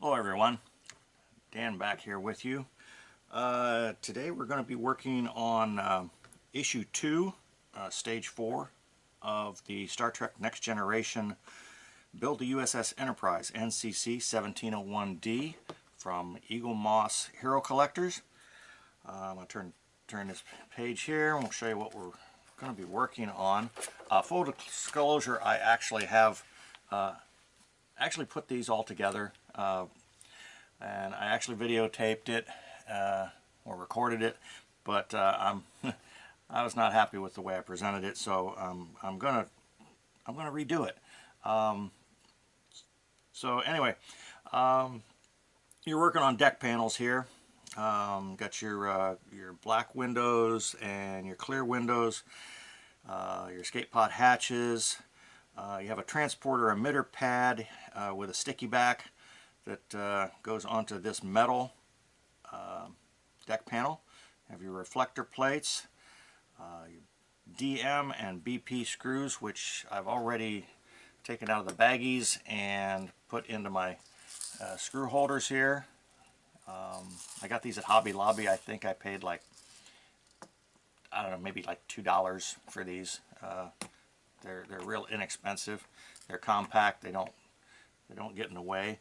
Hello everyone, Dan back here with you. Today we're going to be working on issue 2, stage 4 of the Star Trek Next Generation Build the USS Enterprise NCC 1701D from Eaglemoss Hero Collectors. I'm going to turn this page here and we'll show you what we're going to be working on. Full disclosure, I actually have put these all together. And I actually videotaped it or recorded it, but I was not happy with the way I presented it, so I'm gonna redo it. So anyway, you're working on deck panels here. Got your black windows and your clear windows, your escape pod hatches. You have a transporter emitter pad with a sticky back that goes onto this metal deck panel. You have your reflector plates, your DM and BP screws, which I've already taken out of the baggies and put into my screw holders here. I got these at Hobby Lobby. I think I paid like, I don't know, maybe like $2 for these. They're real inexpensive. They're compact. They don't get in the way.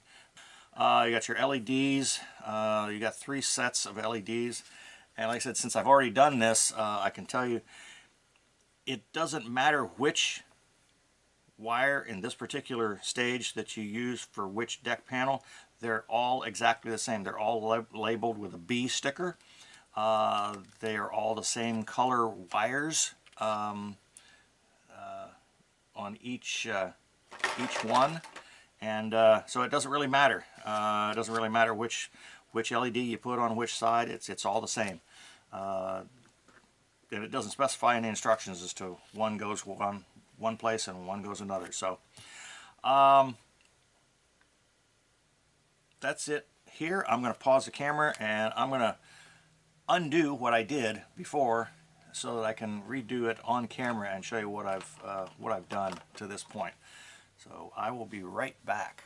You got your LEDs. You got 3 sets of LEDs, and like I said, since I've already done this, I can tell you it doesn't matter which wire in this particular stage that you use for which deck panel. They're all exactly the same. They're all labeled with a B sticker. They are all the same color wires on each one. And so it doesn't really matter. It doesn't really matter which LED you put on which side. It's all the same. And it doesn't specify any instructions as to one goes one place and one goes another. So that's it here. I'm going to pause the camera and I'm going to undo what I did before so that I can redo it on camera and show you what I've done to this point. So I will be right back.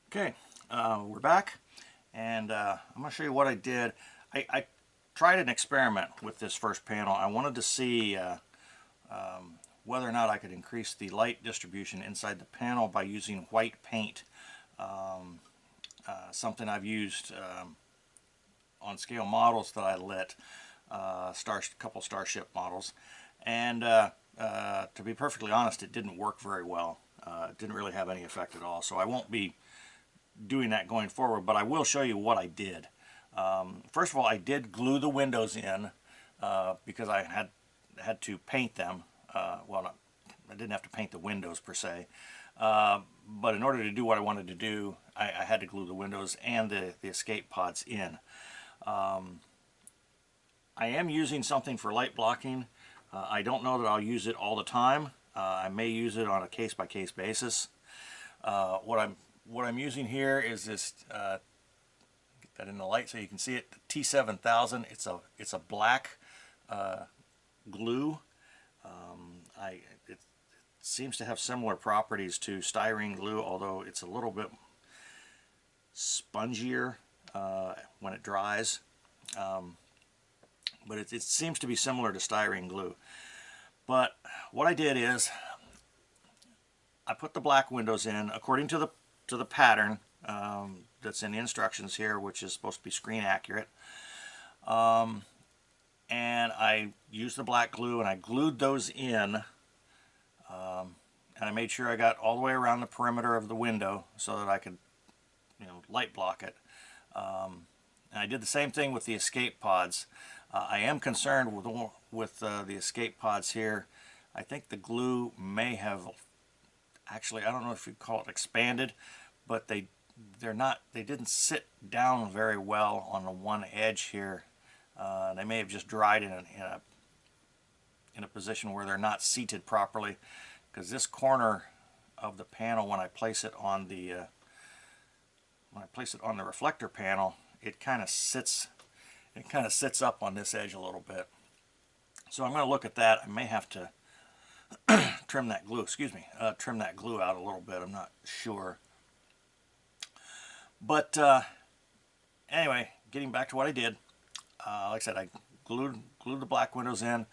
Okay, we're back, and I'm going to show you what I did. I tried an experiment with this first panel. I wanted to see whether or not I could increase the light distribution inside the panel by using white paint. Something I've used on scale models that I lit, couple Starship models, and to be perfectly honest, it didn't work very well. It didn't really have any effect at all. So I won't be doing that going forward, but I will show you what I did. First of all, I did glue the windows in because I had to paint them. Well, I didn't have to paint the windows per se, but in order to do what I wanted to do, I had to glue the windows and the escape pods in. I am using something for light blocking. I don't know that I'll use it all the time. I may use it on a case-by-case basis. What I'm using here is this. Get that in the light so you can see it. The T7000. It's a black glue. It seems to have similar properties to styrene glue, although it's a little bit spongier when it dries. But it seems to be similar to styrene glue. But what I did is I put the black windows in according to the pattern that's in the instructions here, which is supposed to be screen accurate. And I used the black glue and I glued those in, and I made sure I got all the way around the perimeter of the window so that I could, light block it. And I did the same thing with the escape pods. I am concerned with the escape pods here. I think the glue may have actually, I don't know if you'd call it expanded, but they didn't sit down very well on the one edge here. They may have just dried in a position where they're not seated properly, because this corner of the panel, when I place it on the reflector panel, it kind of sits up on this edge a little bit. So I'm going to look at that. I may have to trim that glue out a little bit. I'm not sure. But anyway, getting back to what I did, like I said, I glued the black windows in.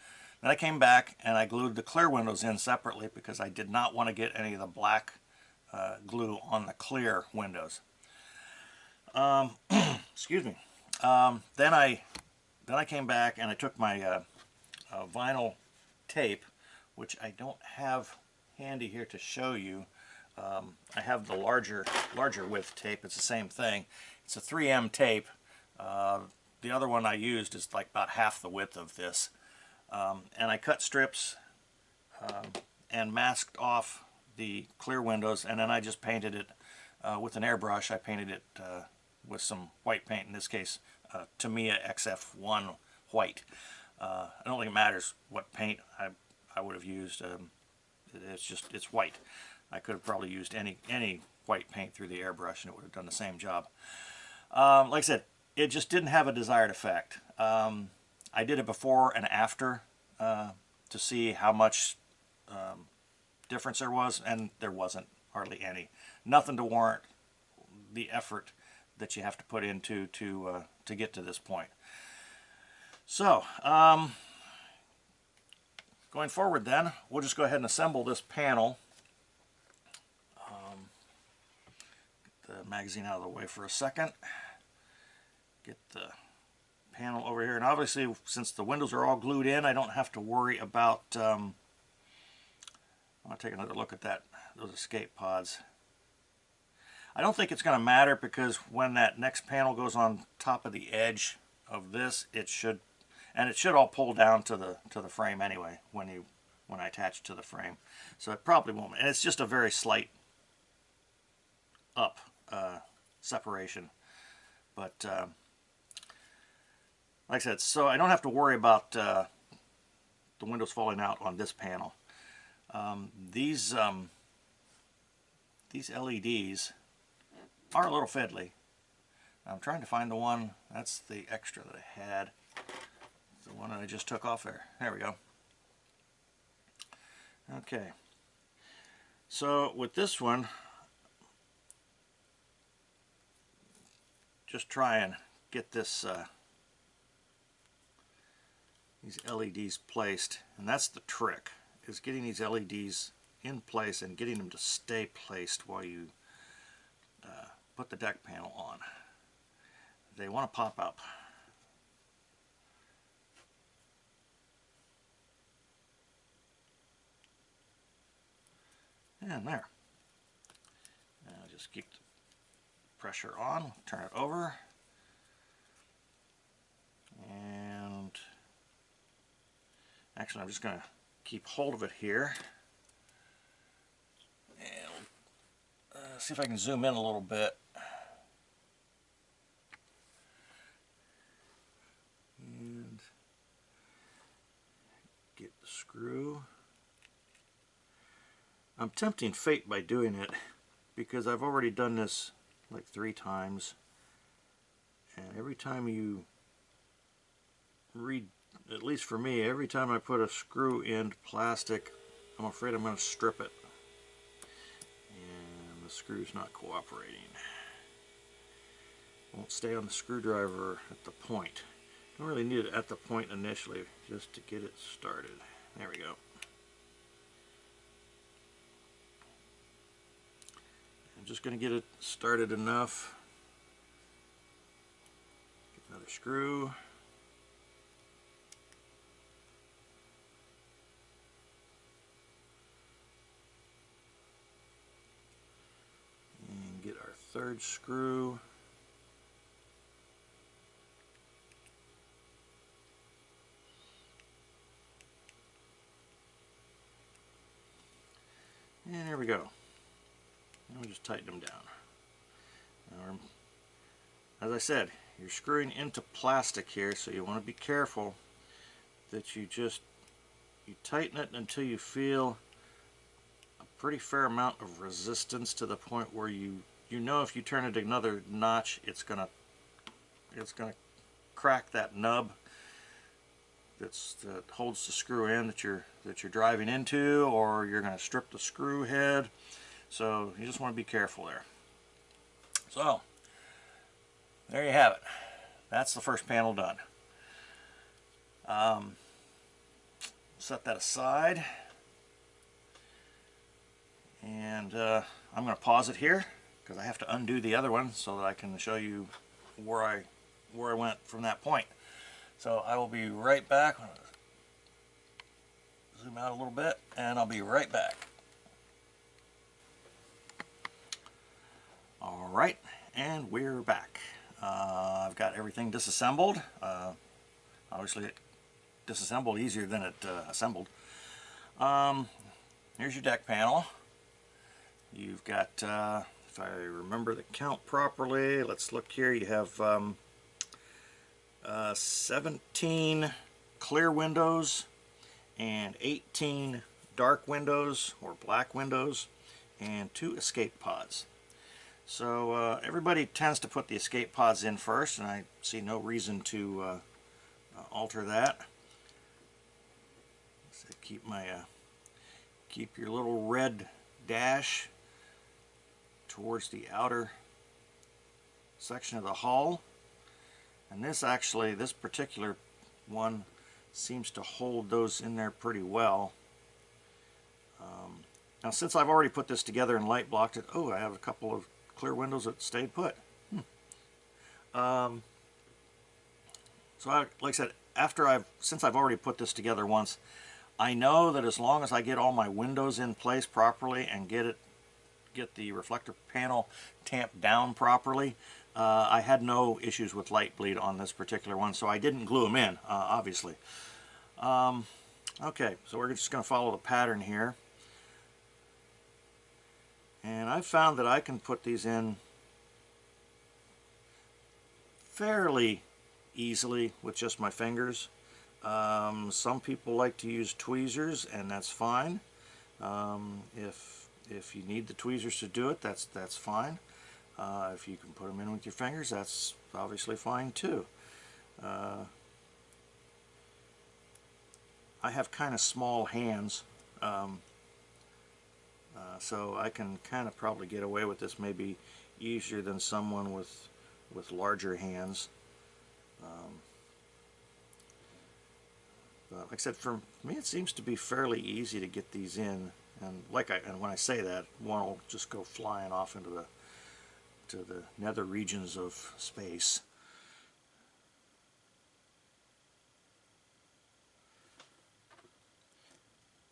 Then I came back and I glued the clear windows in separately because I did not want to get any of the black glue on the clear windows. Excuse me. Then I came back and I took my vinyl tape, which I don't have handy here to show you. I have the larger width tape. It's the same thing. It's a 3M tape. The other one I used is like about half the width of this. And I cut strips and masked off the clear windows, and then I just painted it with an airbrush. I painted it with some white paint, in this case Tamiya XF1 white. I don't think it matters what paint I would have used. It's white. I could have probably used any white paint through the airbrush and it would have done the same job. Like I said, it just didn't have a desired effect. I did it before and after to see how much difference there was, and there wasn't hardly any. Nothing to warrant the effort that you have to put into to get to this point. So, going forward then, we'll just go ahead and assemble this panel. Get the magazine out of the way for a second. Get the panel over here, and obviously since the windows are all glued in, I don't have to worry about I'll take another look at those escape pods. I don't think it's going to matter because when that next panel goes on top of the edge of this, it should all pull down to the frame anyway when I attach it to the frame. So it probably won't, and it's just a very slight up separation. But like I said, so I don't have to worry about the windows falling out on this panel. These LEDs are a little fiddly. I'm trying to find the one, that's the extra that I had. The one that I just took off there. There we go. Okay. So with this one, just try and get this these LEDs placed, and that's the trick, is getting these LEDs in place and getting them to stay placed while you put the deck panel on. They want to pop up. And there. Now just keep the pressure on, turn it over, and actually I'm just going to keep hold of it here and see if I can zoom in a little bit. And get the screw. I'm tempting fate by doing it because I've already done this like 3 times, and every time you at least for me, every time I put a screw into plastic, I'm afraid I'm going to strip it, and the screw's not cooperating. Won't stay on the screwdriver at the point. Don't really need it at the point initially, just to get it started. There we go. I'm just going to get it started enough. Get another screw. And get our 3rd screw. And there we go. And we just tighten them down. Now, as I said, you're screwing into plastic here, so you want to be careful that you tighten it until you feel a pretty fair amount of resistance, to the point where you know if you turn it another notch, it's gonna crack that nub that holds the screw in that you're driving into, or you're going to strip the screw head. So you just want to be careful there. So there you have it. That's the first panel done. Set that aside, and I'm going to pause it here because I have to undo the other one so that I can show you where I went from that point. So I will be right back. Zoom out a little bit, and I'll be right back. All right, and we're back. I've got everything disassembled. Obviously, it disassembled easier than it assembled. Here's your deck panel. You've got, if I remember the count properly, let's look here. You have 17 clear windows and 18 dark windows or black windows and 2 escape pods. So everybody tends to put the escape pods in first, and I see no reason to alter that. So keep your little red dash towards the outer section of the hull, and this particular one seems to hold those in there pretty well. Now, since I've already put this together and light blocked it, I have a couple of clear windows that stayed put. So like I said, since I've already put this together once, I know that as long as I get all my windows in place properly and get the reflector panel tamped down properly, I had no issues with light bleed on this particular one, so I didn't glue them in, obviously. Okay, so we're just going to follow the pattern here. And I've found that I can put these in fairly easily with just my fingers. Some people like to use tweezers, and that's fine. If you need the tweezers to do it, that's fine. If you can put them in with your fingers, that's obviously fine too. I have kind of small hands, so I can kind of probably get away with this maybe easier than someone with larger hands. But like I said, for me it seems to be fairly easy to get these in, and when I say that, one will just go flying off into the nether regions of space.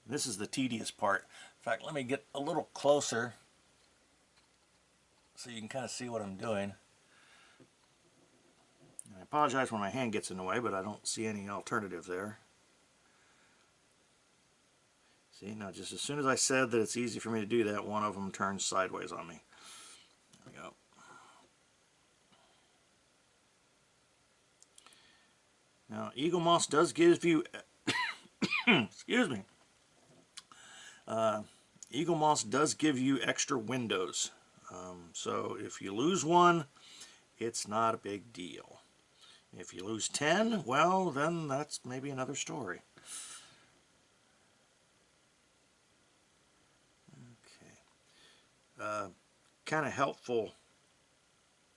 This is the tedious part. In fact, let me get a little closer so you can kind of see what I'm doing. And I apologize when my hand gets in the way, but I don't see any alternative there. See, now just as soon as I said that it's easy for me to do that, one of them turns sideways on me. There we go. Now, Eaglemoss does give you, excuse me, Eaglemoss does give you extra windows. So if you lose one, it's not a big deal. If you lose 10, well, then that's maybe another story. Okay. Kind of helpful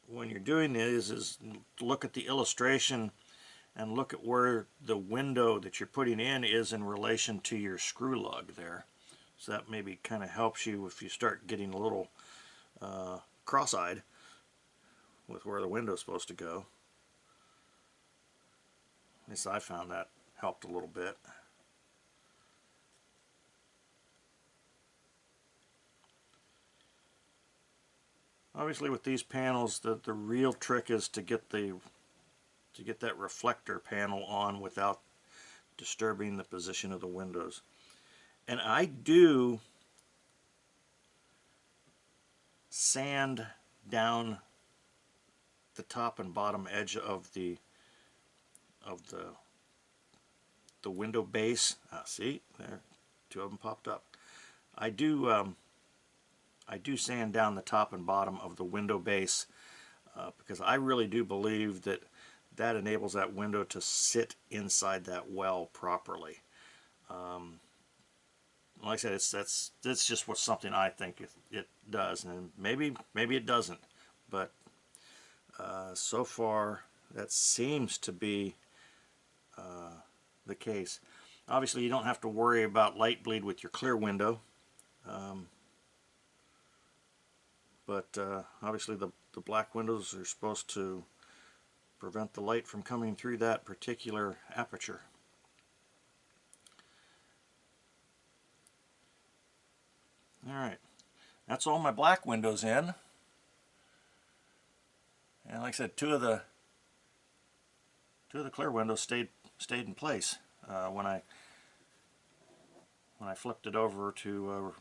when you're doing this is look at the illustration and look at where the window that you're putting in is in relation to your screw lug there. So that maybe kind of helps you if you start getting a little cross-eyed with where the window's supposed to go. At least I found that helped a little bit. Obviously with these panels, the real trick is to get that reflector panel on without disturbing the position of the windows. And I do sand down the top and bottom edge of the window base. See, there, 2 of them popped up. I do sand down the top and bottom of the window base because I really do believe that enables that window to sit inside that well properly. Like I said, that's just something I think it does, and maybe it doesn't, but So far, that seems to be the case. Obviously, you don't have to worry about light bleed with your clear window, but obviously the black windows are supposed to prevent the light from coming through that particular aperture. Alright, that's all my black windows in. And like I said, two of the clear windows stayed in place when I flipped it over to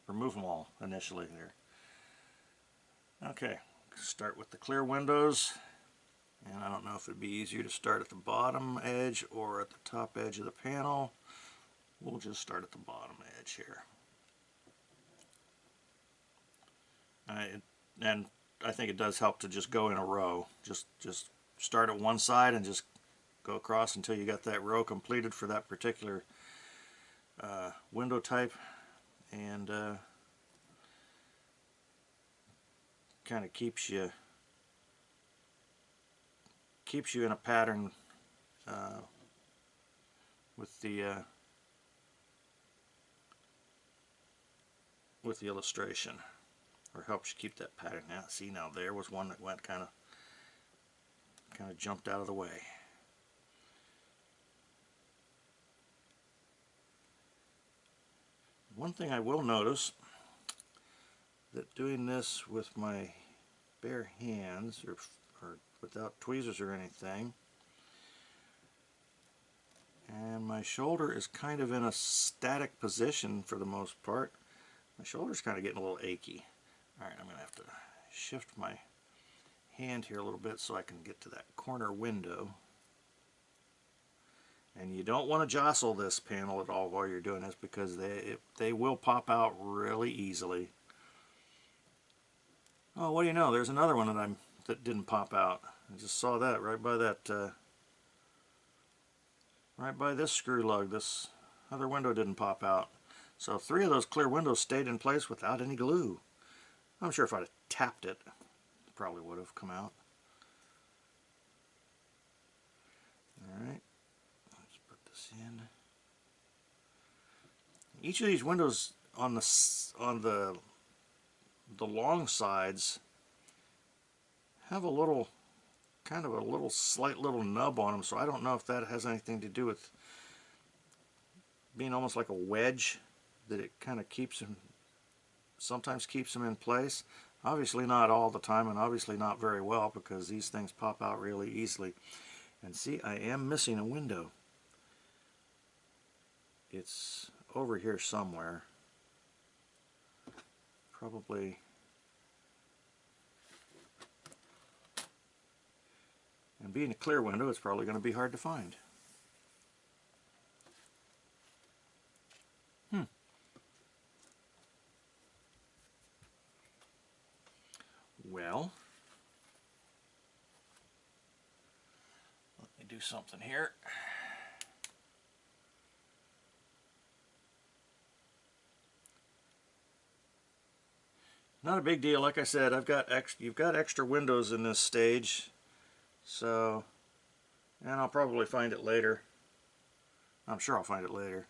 remove them all initially there. Okay, start with the clear windows, and I don't know if it'd be easier to start at the bottom edge or at the top edge of the panel. We'll just start at the bottom edge here. And I think it does help to just go in a row. Just start at one side and just go across until you got that row completed for that particular window type, and kind of keeps you in a pattern with the illustration, or helps you keep that pattern. Now, see, now there was one that went kind of jumped out of the way. One thing I will notice, that doing this with my bare hands or without tweezers or anything, and my shoulder is kind of in a static position for the most part. My shoulder's kind of getting a little achy. Alright, I'm going to have to shift my hand here a little bit so I can get to that corner window. And you don't want to jostle this panel at all while you're doing this, because they will pop out really easily. Oh, what do you know? There's another one that didn't pop out. I just saw that right by that, right by this screw lug. This other window didn't pop out. So 3 of those clear windows stayed in place without any glue. I'm sure if I'd have tapped it, it probably would have come out. Alright, let's put this in. Each of these windows on the long sides have a little, kind of a slight little nub on them, so I don't know if that has anything to do with being almost like a wedge, that it kind of sometimes keeps them in place. Obviously not all the time, and obviously not very well, because these things pop out really easily. And see, I am missing a window. It's over here somewhere. Probably. And being a clear window, it's probably going to be hard to find. Well, let me do something here. Not a big deal. Like I said, you've got extra windows in this stage, so, and I'll probably find it later. I'm sure I'll find it later.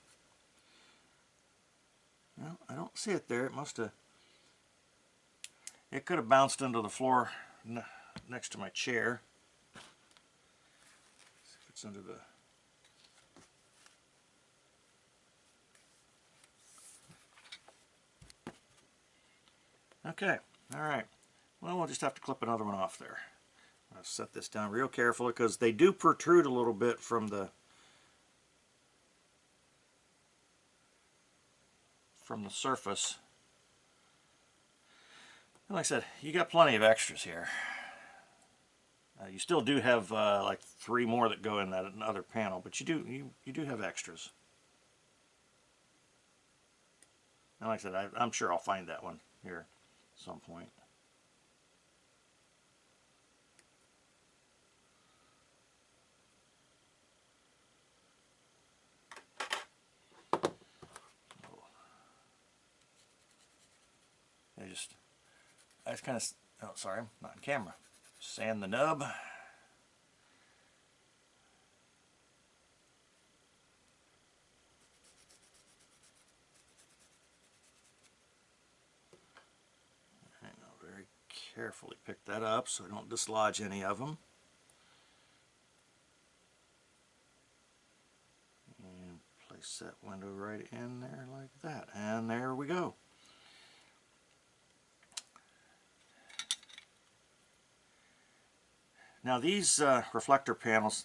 Well, I don't see it there. It must have. It could have bounced into the floor next to my chair. See if it's under the. Okay, alright. Well, we'll just have to clip another one off there. I'll set this down real carefully, because they do protrude a little bit from the surface. And like I said, you got plenty of extras here. You still do have like 3 more that go in that other panel, but you do have extras. And like I said, I'm sure I'll find that one here at some point. I just kind of, oh sorry, I'm not on camera. Sand the nub. And I'll very carefully pick that up so I don't dislodge any of them. And place that window right in there like that. And there we go. Now these reflector panels,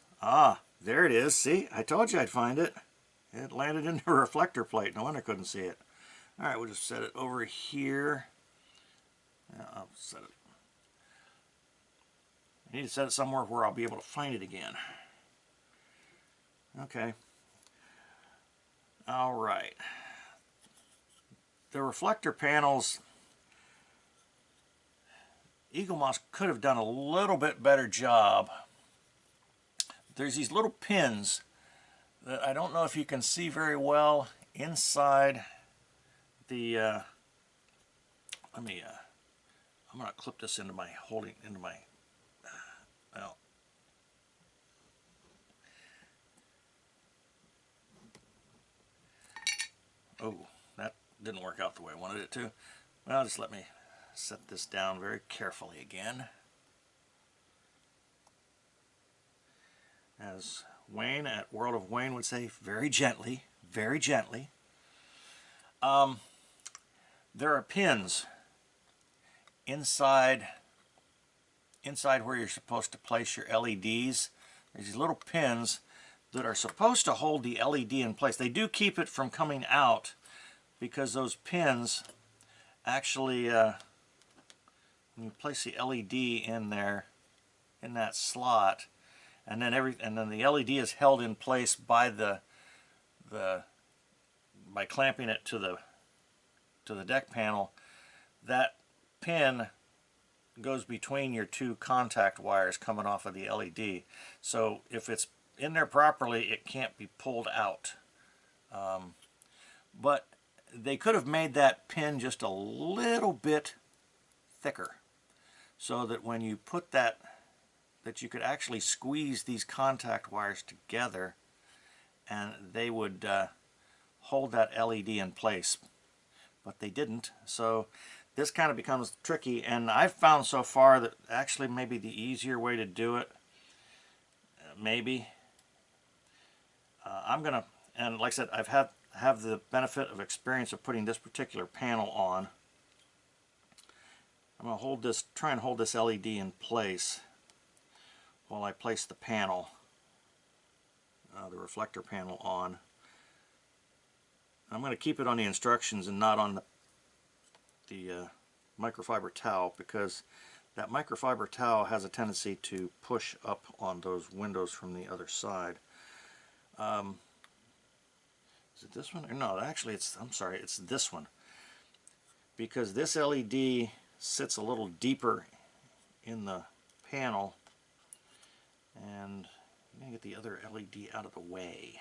there it is. See, I told you I'd find it. It landed in the reflector plate. No wonder I couldn't see it. All right, we'll just set it over here. I'll set it. I need to set it somewhere where I'll be able to find it again. Okay. All right. The reflector panels, Eaglemoss could have done a little bit better job. There's these little pins that I don't know if you can see very well inside the I'm going to clip this into my well, oh, that didn't work out the way I wanted it to. Well, just let me set this down very carefully again. As Wayne at World of Wayne would say, very gently, very gently. There are pins inside where you're supposed to place your LEDs. There's these little pins that are supposed to hold the LED in place. They do keep it from coming out because those pins actually, when you place the LED in there, in that slot, and then the LED is held in place by by clamping it to the deck panel. That pin goes between your two contact wires coming off of the LED. So if it's in there properly, it can't be pulled out. But they could have made that pin just a little bit thicker so that when you put that you could actually squeeze these contact wires together and they would hold that LED in place. But they didn't, so this kind of becomes tricky, and I've found so far that actually maybe the easier way to do it, maybe, I'm gonna, and like I said, have the benefit of experience of putting this particular panel on. I'm gonna try and hold this LED in place while I place the panel, the reflector panel on. I'm going to keep it on the instructions and not on the microfiber towel, because that microfiber towel has a tendency to push up on those windows from the other side. Is it this one? No, actually I'm sorry, it's this one. Because this LED sits a little deeper in the panel, and I'm going to get the other LED out of the way.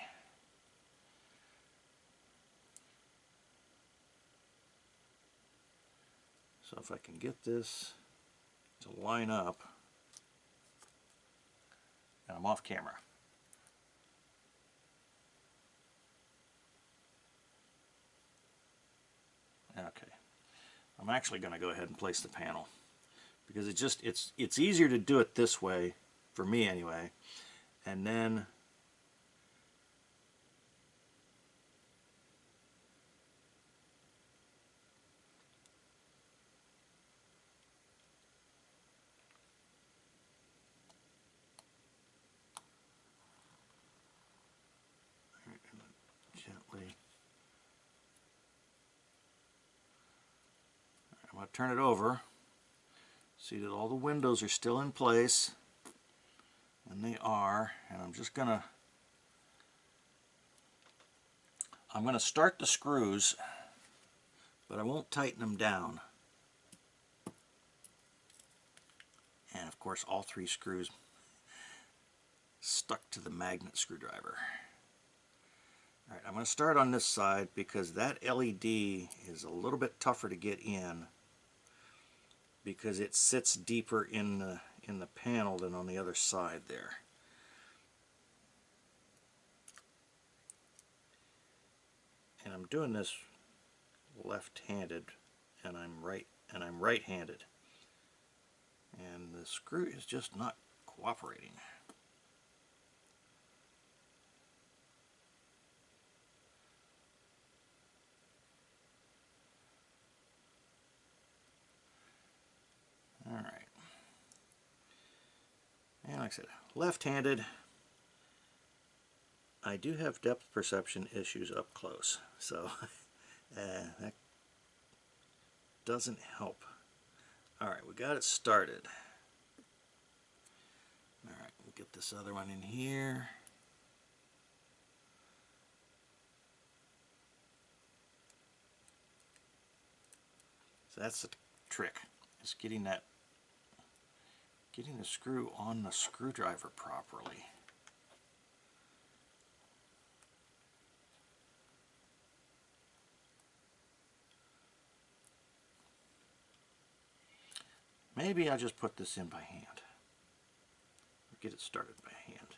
So if I can get this to line up, and I'm off camera. Okay, I'm actually going to go ahead and place the panel, because it's easier to do it this way, for me anyway, and then gently, I'm going to turn it over, see that all the windows are still in place, and they are, and I'm going to start the screws, but I won't tighten them down. And of course all 3 screws stuck to the magnet screwdriver. Alright, I'm going to start on this side because that LED is a little bit tougher to get in, because it sits deeper in in the panel than on the other side there. And I'm doing this left-handed, and I'm right-handed. And the screw is just not cooperating. All right. And like I said, left-handed. I do have depth perception issues up close, so that doesn't help. All right, we got it started. All right, we'll get this other one in here. So that's the trick, is getting the screw on the screwdriver properly. Maybe I'll just put this in by hand, or get it started by hand.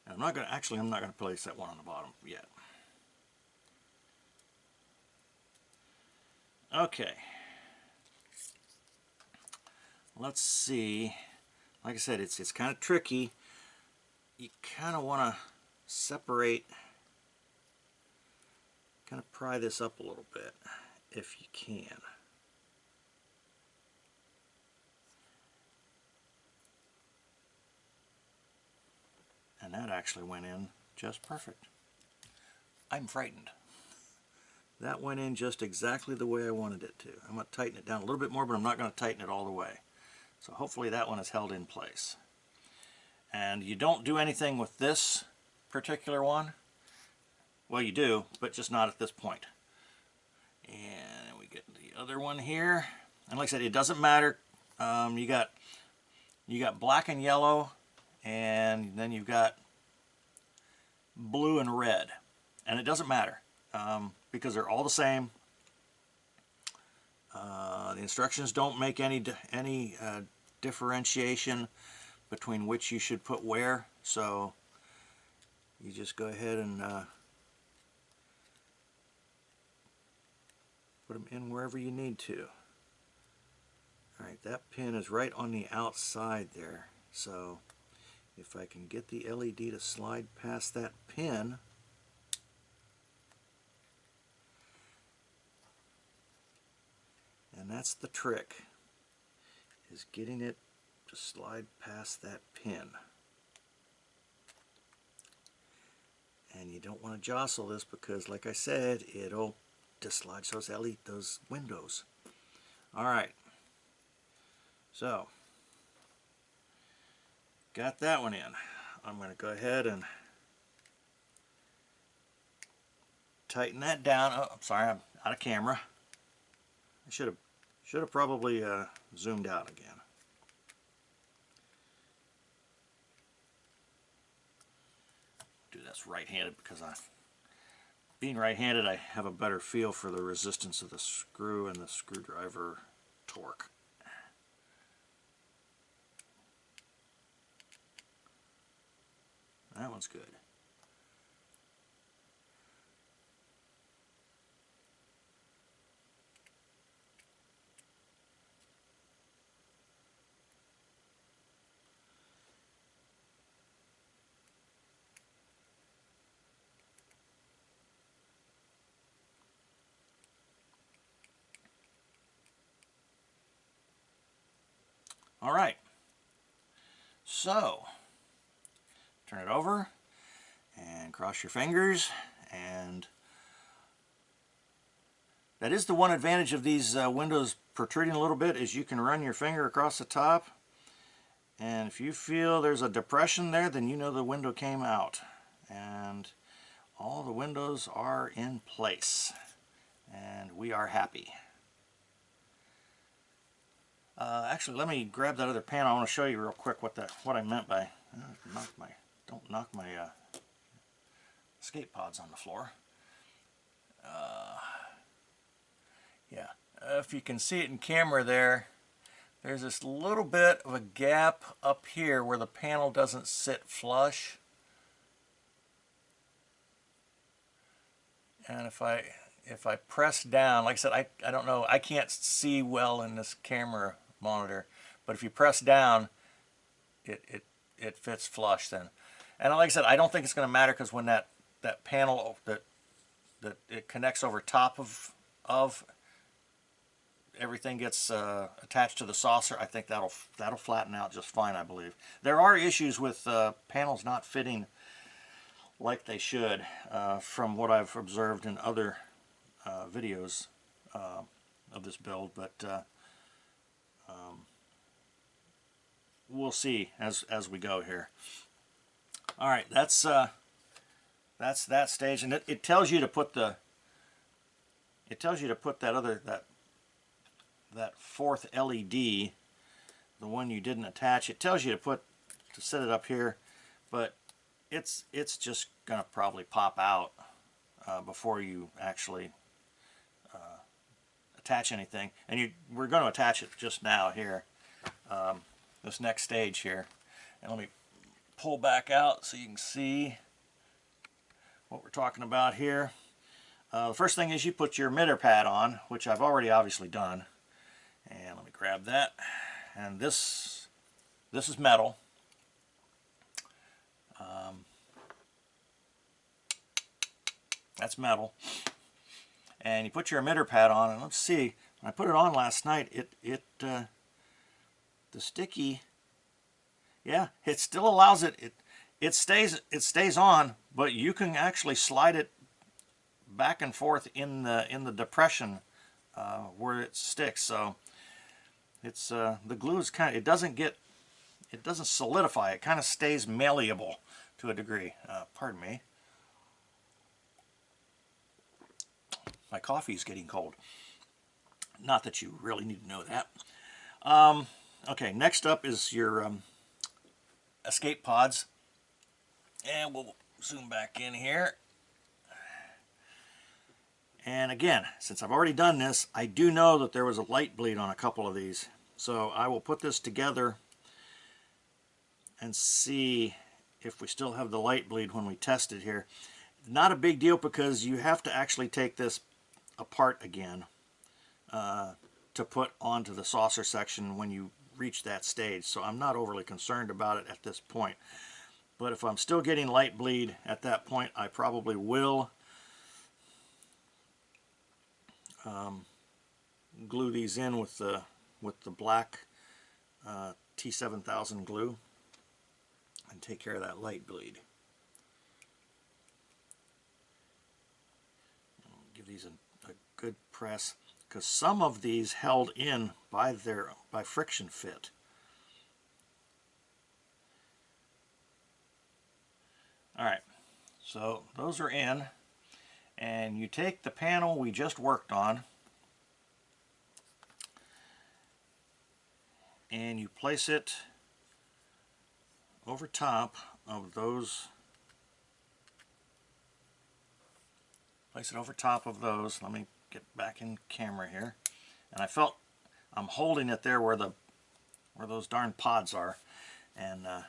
And I'm not going to place that one on the bottom yet. Okay. Let's see. Like I said, it's kind of tricky. You kind of want to separate, kind of pry this up a little bit if you can. And that actually went in just perfect. I'm frightened. That went in just exactly the way I wanted it to. I'm going to tighten it down a little bit more, but I'm not going to tighten it all the way. So hopefully that one is held in place. And you don't do anything with this particular one. Well, you do, but just not at this point. And we get the other one here. And like I said, it doesn't matter. You got black and yellow, and then you've got blue and red. And it doesn't matter because they're all the same. The instructions don't make any differentiation between which you should put where, so you just go ahead and put them in wherever you need to. Alright, that pin is right on the outside there, so if I can get the LED to slide past that pin, and that's the trick, is getting it to slide past that pin. And you don't want to jostle this because, like I said, it'll dislodge those windows. Alright, so got that one in. I'm going to go ahead and tighten that down. Oh, I'm sorry, I'm out of camera. I should have probably zoomed out again. Do this right-handed because being right-handed, I have a better feel for the resistance of the screw and the screwdriver torque. That one's good. All right, so turn it over and cross your fingers, and that is the one advantage of these windows protruding a little bit, is you can run your finger across the top, and if you feel there's a depression there, then you know the window came out, and all the windows are in place, and we are happy. Actually, let me grab that other panel. I want to show you real quick what I meant by don't knock my escape pods on the floor. Yeah, if you can see it in camera there, there's this little bit of a gap up here where the panel doesn't sit flush. And if I press down, like I said, I don't know, I can't see well in this camera monitor, but if you press down, it fits flush then. And like I said, I don't think it's going to matter, because when that panel that it connects over top of everything gets attached to the saucer, I think that'll flatten out just fine, I believe. There are issues with panels not fitting like they should, from what I've observed in other videos of this build, but we'll see as we go here. All right, that's that stage, and it tells you to put that that fourth LED, the one you didn't attach. It tells you to set it up here, but it's just gonna probably pop out before you actually attach anything. And we're going to attach it just now here, this next stage here. And let me pull back out so you can see what we're talking about here. The first thing is you put your emitter pad on, which I've already obviously done. And let me grab that. And this is metal. That's metal. And you put your emitter pad on, and let's see, when I put it on last night, the sticky, yeah, it still allows it stays on, but you can actually slide it back and forth in the depression where it sticks. So it's the glue is it doesn't solidify. It kind of stays malleable to a degree. Pardon me. My coffee is getting cold. Not that you really need to know that. Okay, next up is your escape pods. And we'll zoom back in here. And again, since I've already done this, I do know that there was a light bleed on a couple of these. So I will put this together and see if we still have the light bleed when we test it here. Not a big deal, because you have to actually take this apart again to put onto the saucer section when you reach that stage. So I'm not overly concerned about it at this point. But if I'm still getting light bleed at that point, I probably will glue these in with the black T7000 glue and take care of that light bleed. Give these a good press, because some of these held in by friction fit. Alright, so those are in, and you take the panel we just worked on and you place it over top of those. Place it over top of those. Let me get back in camera here. And I felt I'm holding it there where those darn pods are, and I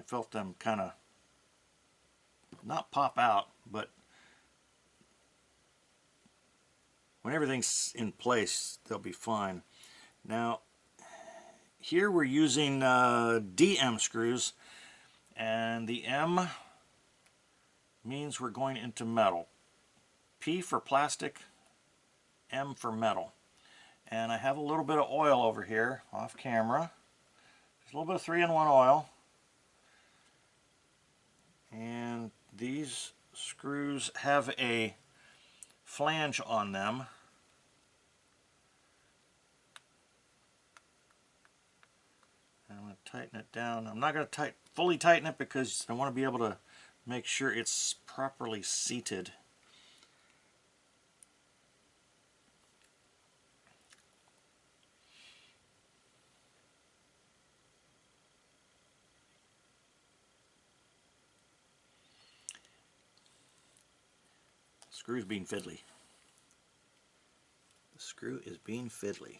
felt them kind of not pop out, but when everything's in place, they'll be fine. Now, here we're using DM screws, and the M means we're going into metal. P for plastic, M for metal. And I have a little bit of oil over here off camera. There's a little bit of 3-in-1 oil. And these screws have a flange on them. I'm going to tighten it down. I'm not going to fully tighten it, because I want to be able to make sure it's properly seated Screw's being fiddly. The screw is being fiddly.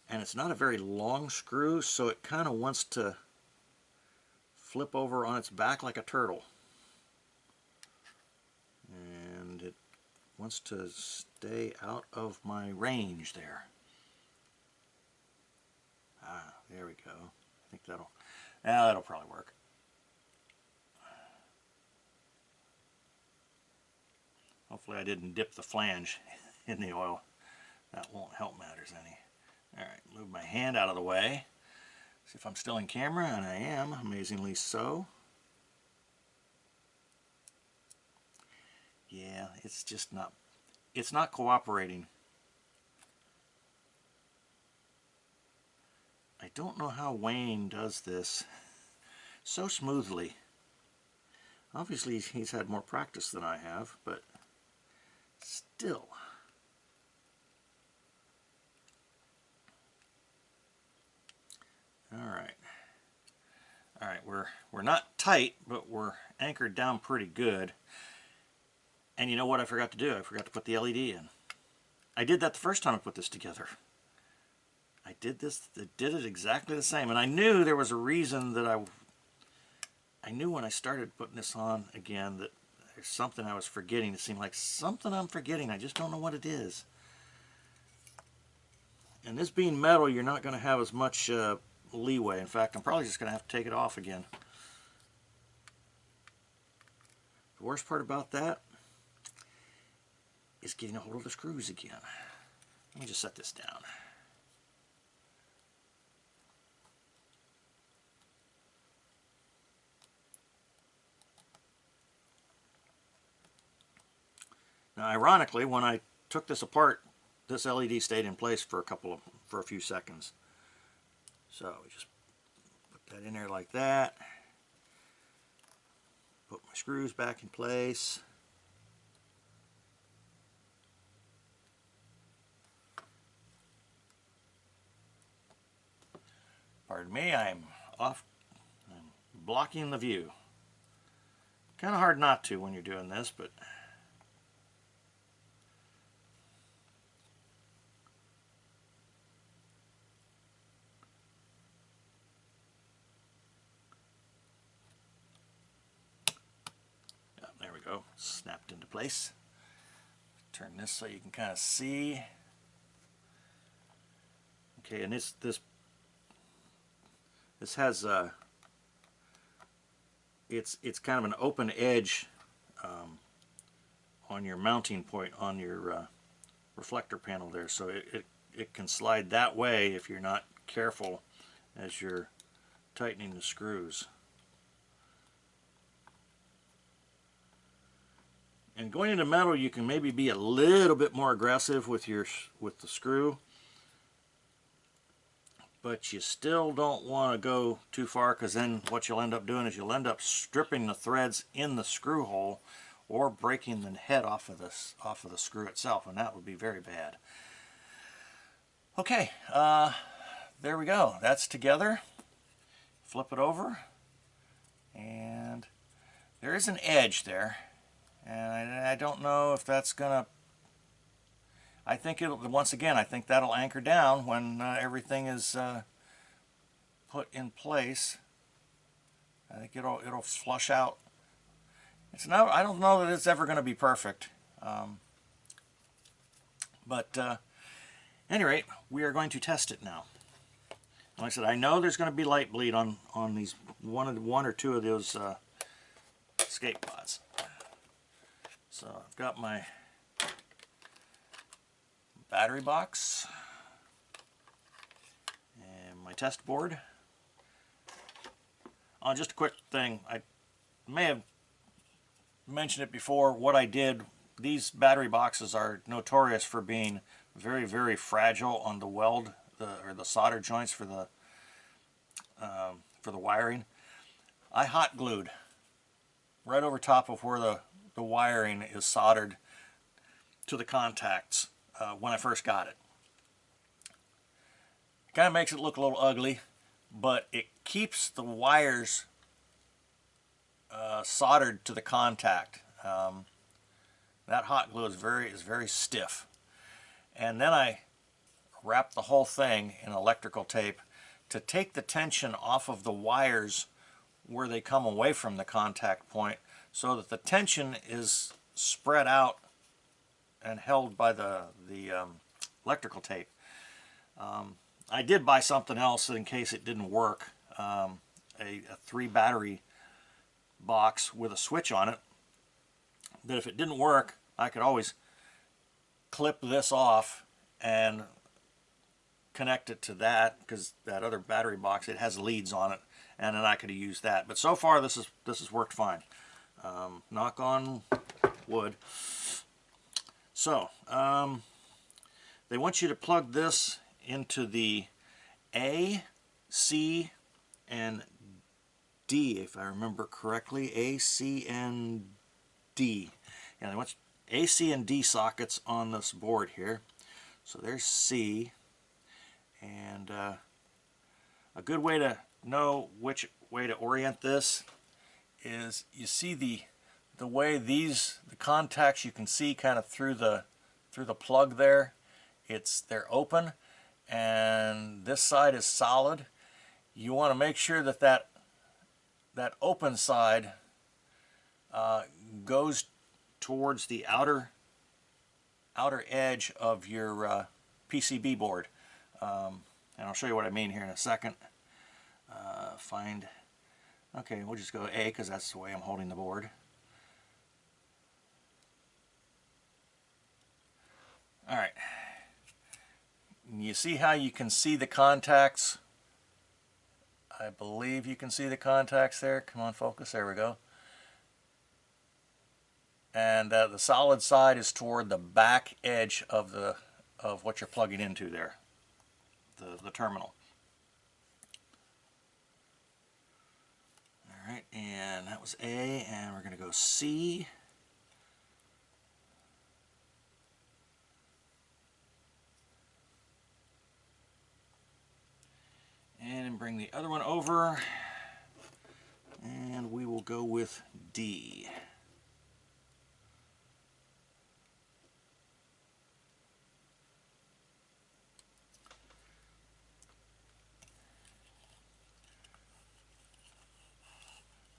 And it's not a very long screw, so it kind of wants to flip over on its back like a turtle. And it wants to stay out of my range there. Ah, there we go. I think that'll probably work. Hopefully I didn't dip the flange in the oil. That won't help matters any. Alright, move my hand out of the way. See if I'm still in camera, and I am, amazingly so. Yeah, it's just not cooperating. I don't know how Wayne does this so smoothly. Obviously he's had more practice than I have, but still. Alright, we're not tight, but we're anchored down pretty good. And you know what I forgot to do? I forgot to put the LED in. I did that the first time I put this together. I did it exactly the same, and I knew there was a reason that I knew when I started putting this on again that there's something I was forgetting. It seemed like something I'm forgetting. I just don't know what it is. And this being metal, you're not going to have as much leeway. In fact, I'm probably just going to have to take it off again. The worst part about that is getting a hold of the screws again. Let me just set this down. Now, ironically, when I took this apart, this LED stayed in place for a few seconds. So we just put that in there like that. Put my screws back in place. Pardon me, I'm blocking the view. Kind of hard not to when you're doing this, but there we go, snapped into place. Turn this so you can kind of see. Okay, and this has it's kind of an open edge on your mounting point on your reflector panel there, so it can slide that way if you're not careful as you're tightening the screws. And going into metal, you can maybe be a little bit more aggressive with the screw, but you still don't want to go too far, because then what you'll end up doing is you'll end up stripping the threads in the screw hole or breaking the head off of the screw itself, and that would be very bad. Okay, there we go. That's together. Flip it over, and there is an edge there, and I don't know if that's gonna. I think it'll, once again, I think that'll anchor down when everything is put in place. I think it'll flush out. It's not. I don't know that it's ever going to be perfect, but at any rate, we are going to test it now. Like I said, I know there's going to be light bleed on these one or two of those escape pods. So I've got my battery box and my test board. Just a quick thing, I may have mentioned it before. What I did, these battery boxes are notorious for being very, very fragile on the weld or the solder joints for the wiring. I hot glued right over top of where the wiring is soldered to the contacts when I first got it. Kind of makes it look a little ugly, but it keeps the wires soldered to the contact. That hot glue is very stiff. And then I wrap the whole thing in electrical tape to take the tension off of the wires where they come away from the contact point, so that the tension is spread out and held by the electrical tape. I did buy something else in case it didn't work, a 3 battery box with a switch on it, that if it didn't work I could always clip this off and connect it to that, because that other battery box, it has leads on it, and then I could have used that. But so far this has worked fine. Knock on wood. So they want you to plug this into the A, C, and D, if I remember correctly. A, C, and D. Yeah, they want A, C, and D sockets on this board here. So there's C. And a good way to know which way to orient this is, you see the way the contacts, you can see kind of through the plug there. They're open, and this side is solid. You want to make sure that that open side goes towards the outer edge of your PCB board. And I'll show you what I mean here in a second. Okay, we'll just go A, because that's the way I'm holding the board. Alright. You see how you can see the contacts? I believe you can see the contacts there. Come on, focus. There we go. And the solid side is toward the back edge of what you're plugging into there, the terminal. All right, and that was A, and we're going to go C. And bring the other one over, and we will go with D.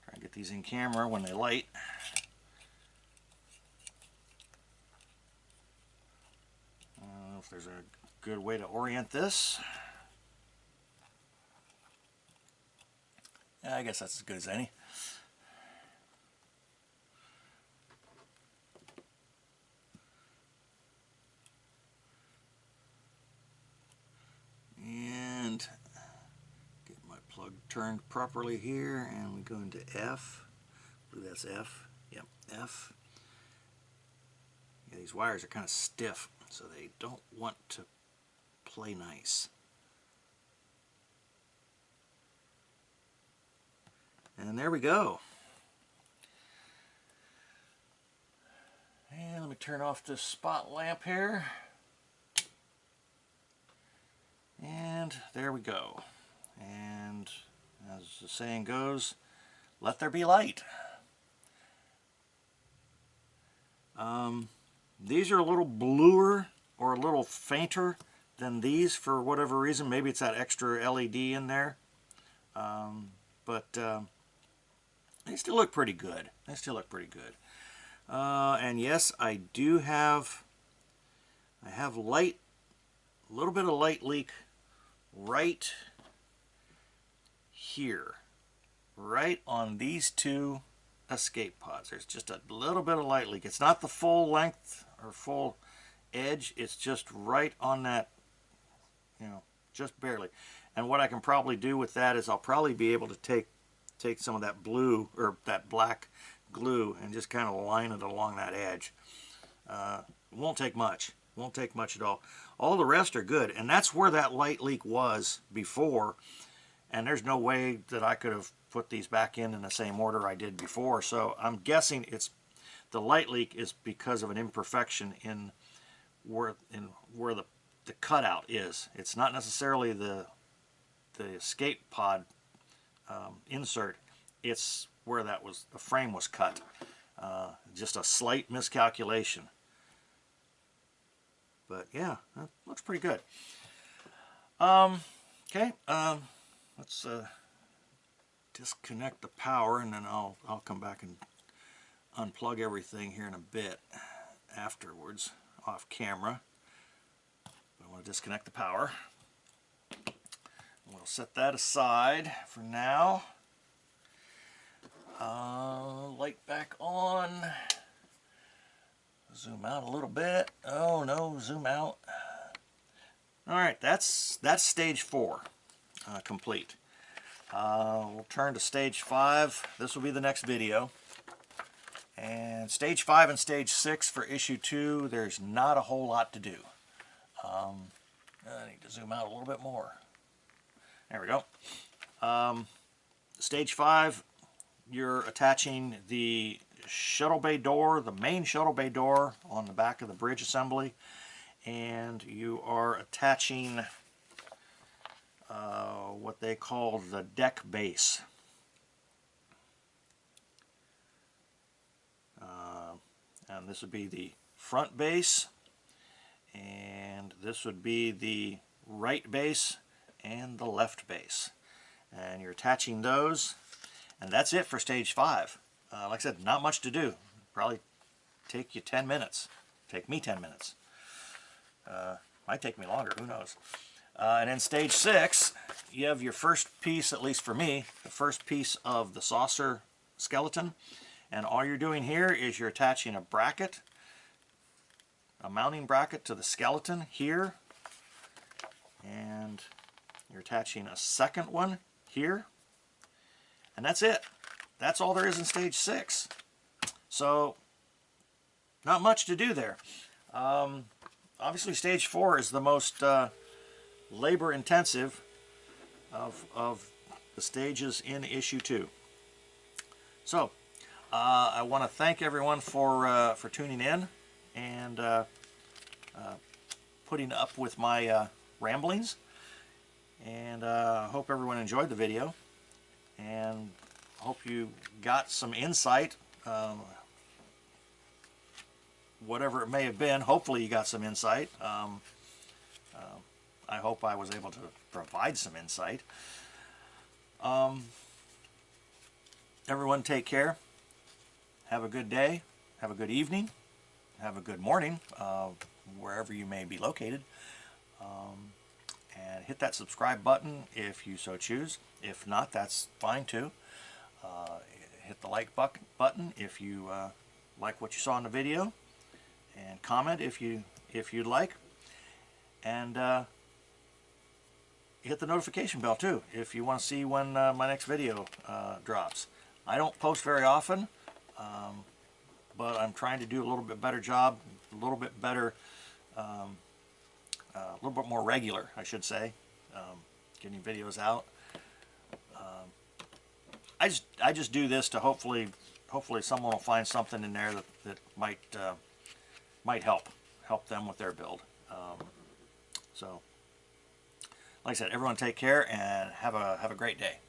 Try and get these in camera when they light. I don't know if there's a good way to orient this. I guess that's as good as any. And get my plug turned properly here, and we go into F. I believe that's F. Yep, F. Yeah, these wires are kind of stiff, so they don't want to play nice. And there we go. And let me turn off this spot lamp here. And there we go. And as the saying goes, let there be light. These are a little bluer or a little fainter than these for whatever reason. Maybe it's that extra LED in there. But they still look pretty good. They still look pretty good. And yes, I have light, a little bit of light leak right here, right on these two escape pods. There's just a little bit of light leak. It's not the full length or full edge. It's just right on that, just barely. And what I can probably do with that is I'll probably be able to take some of that blue or that black glue and just kind of line it along that edge. It won't take much. Won't take much at all. All the rest are good, and that's where that light leak was before, and there's no way that I could have put these back in the same order I did before. So I'm guessing the light leak is because of an imperfection in where the cutout is. It's not necessarily the escape pod insert. It's where the frame was cut. Just a slight miscalculation. But yeah, that looks pretty good. Okay, let's disconnect the power, and then I'll come back and unplug everything here in a bit afterwards, off camera. I want to disconnect the power. We'll set that aside for now. Light back on. Zoom out a little bit. Oh no, zoom out. Alright, that's stage 4 complete. We'll turn to stage 5. This will be the next video. And stage 5 and stage 6 for issue 2, there's not a whole lot to do. I need to zoom out a little bit more. There we go. Stage 5, you're attaching the shuttle bay door, the main shuttle bay door on the back of the bridge assembly, and you are attaching what they call the deck base. And this would be the front base, and this would be the right base and the left base. And you're attaching those, and that's it for stage 5. Like I said, not much to do. Probably take you 10 minutes. Take me 10 minutes. Might take me longer, who knows. And then stage 6, you have your first piece, at least for me, the first piece of the saucer skeleton. And all you're doing here is you're attaching a bracket, a mounting bracket to the skeleton here. And you're attaching a second one here. And that's it. That's all there is in stage 6. So, not much to do there. Obviously stage 4 is the most labor intensive of the stages in issue 2. So, I want to thank everyone for tuning in and putting up with my ramblings. And I hope everyone enjoyed the video, and hope you got some insight, whatever it may have been. Hopefully you got some insight. I hope I was able to provide some insight. Everyone take care. Have a good day. Have a good evening. Have a good morning, wherever you may be located. And hit that subscribe button if you so choose. If not, that's fine too. Hit the like button if you like what you saw in the video, and comment if you'd like, and hit the notification bell too if you want to see when my next video drops. I don't post very often, but I'm trying to do a little bit better job, a little bit better, a little bit more regular, I should say, getting videos out. I just do this to hopefully someone will find something in there that might help them with their build. So, like I said, everyone take care and have a great day.